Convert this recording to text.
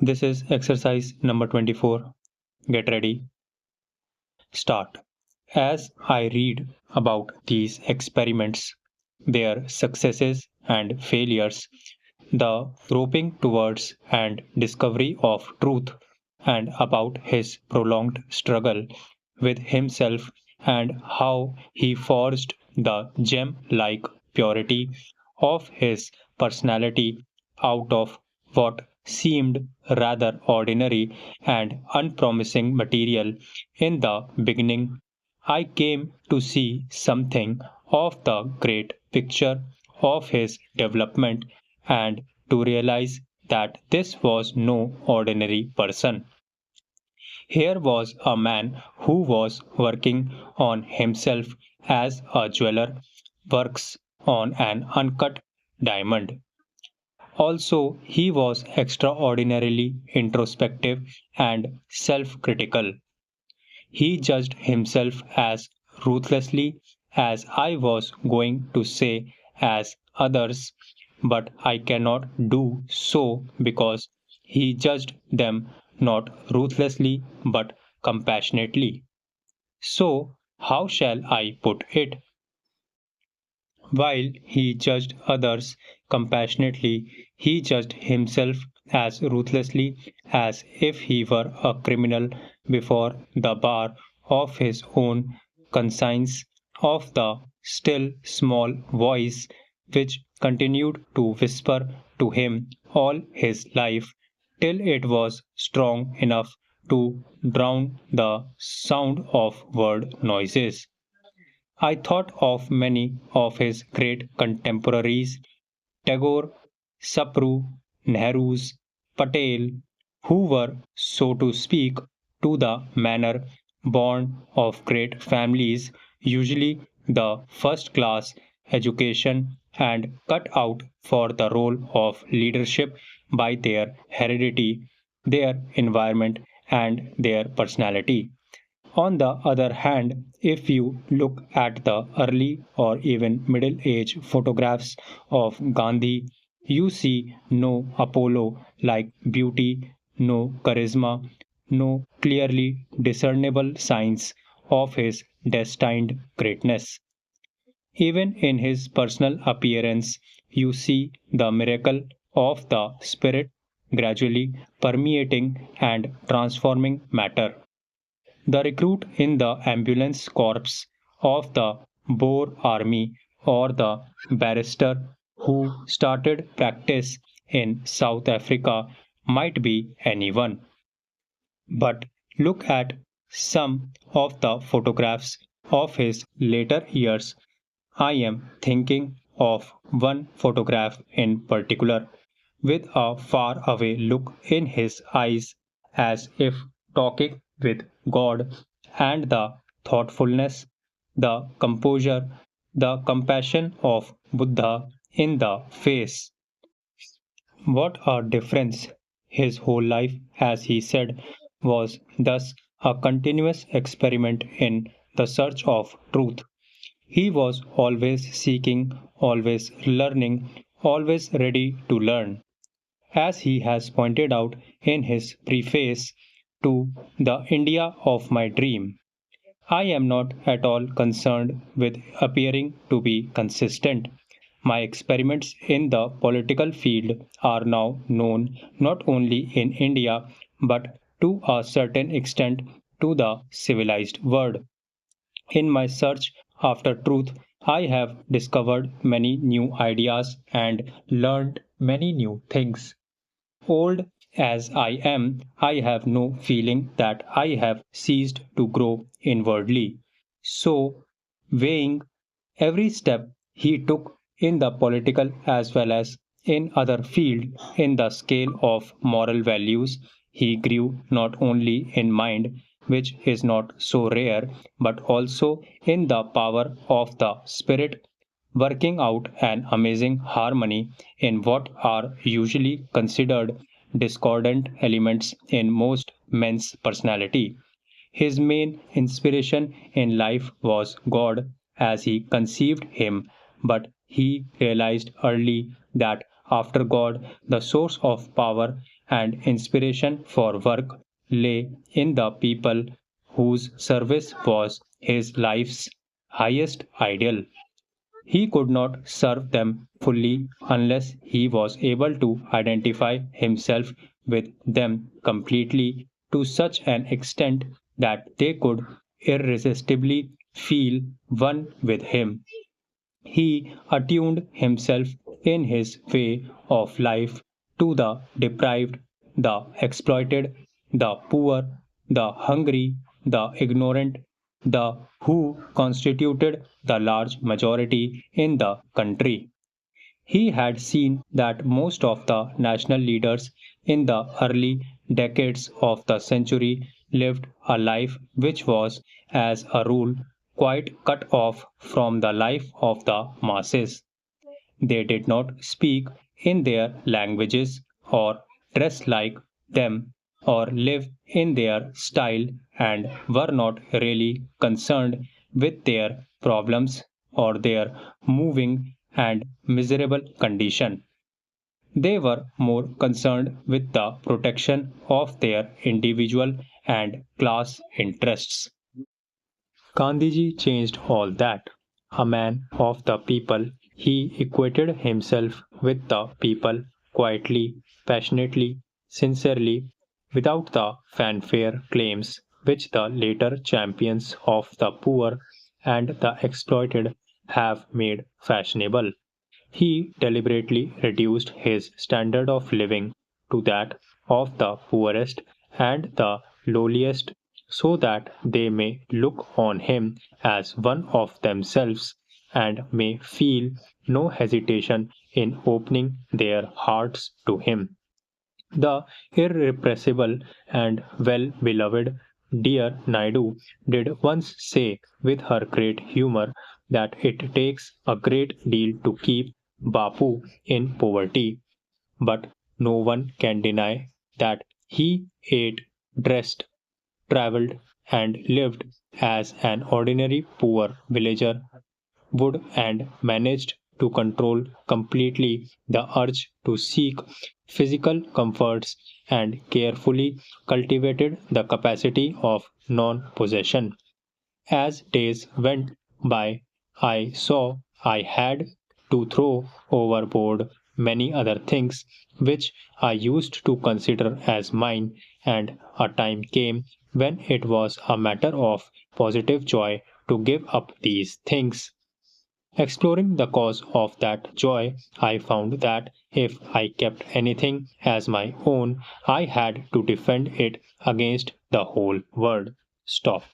This is exercise number 24. Get ready, start. As I read about these experiments, their successes and failures, the groping towards and discovery of truth, and about his prolonged struggle with himself and how he forged the gem like purity of his personality out of what seemed rather ordinary and unpromising material in the beginning, I came to see something of the great picture of his development and to realize that this was no ordinary person. Here was a man who was working on himself as a jeweler works on an uncut diamond. Also, he was extraordinarily introspective and self critical. He judged himself as ruthlessly as I was going to say as others, but I cannot do so because he judged them not ruthlessly but compassionately. So, how shall I put it? While he judged others compassionately, he judged himself as ruthlessly as if he were a criminal before the bar of his own conscience, of the still small voice which continued to whisper to him all his life till it was strong enough to drown the sound of word noises. I thought of many of his great contemporaries, Tagore, Sapru, Nehru's, Patel, who were, so to speak, to the manner born of great families, usually the first class education, and cut out for the role of leadership by their heredity, their environment, and their personality. On the other hand, if you look at the early or even middle age photographs of Gandhi, you see no Apollo like beauty, no charisma, no clearly discernible signs of his destined greatness. Even in his personal appearance, you see the miracle of the Spirit gradually permeating and transforming matter. The recruit in the ambulance corps of the Boer Army or the barrister who started practice in South Africa might be anyone. But look at some of the photographs of his later years. I am thinking of one photograph in particular with a far away look in his eyes as if talking with God, and the thoughtfulness, the composure, the compassion of Buddha in the face. What a difference! His whole life, as he said, was thus a continuous experiment in the search of truth. He was always seeking, always learning, always ready to learn. As he has pointed out in his preface to The India of My Dream, I am not at all concerned with appearing to be consistent. My experiments in the political field are now known not only in India but to a certain extent to the civilized world. In my search after truth, I have discovered many new ideas and learned many new things. Old as I am, I have no feeling that I have ceased to grow inwardly. So, weighing every step he took in the political as well as in other field in the scale of moral values, he grew not only in mind, which is not so rare, but also in the power of the spirit working out an amazing harmony in what are usually considered discordant elements in most men's personality. His main inspiration in life was God as he conceived him, but he realized early that after God, the source of power and inspiration for work lay in the people whose service was his life's highest ideal. He could not serve them fully unless he was able to identify himself with them completely to such an extent that they could irresistibly feel one with him. He attuned himself in his way of life to the deprived, the exploited, the poor, the hungry, the ignorant, the who constituted the large majority in the country. He had seen that most of the national leaders in the early decades of the century lived a life which was, as a rule, quite cut off from the life of the masses. They did not speak in their languages, or dress like them, or live in their style, and were not really concerned with their problems or their moving and miserable condition. They were more concerned with the protection of their individual and class interests. Gandhiji changed all that. A man of the people, he equated himself with the people quietly, passionately, sincerely, without the fanfare claims which the later champions of the poor and the exploited have made fashionable. He deliberately reduced his standard of living to that of the poorest and the lowliest so that they may look on him as one of themselves and may feel no hesitation in opening their hearts to him. The irrepressible and well beloved dear Naidu did once say with her great humor that it takes a great deal to keep Bapu in poverty, but no one can deny that he ate, dressed, travelled, and lived as an ordinary poor villager would and managed to control completely the urge to seek physical comforts and carefully cultivated the capacity of non possession. As days went by, I saw I had to throw overboard many other things which I used to consider as mine, and a time came when it was a matter of positive joy to give up these things. Exploring the cause of that joy, I found that if I kept anything as my own, I had to defend it against the whole world. Stop.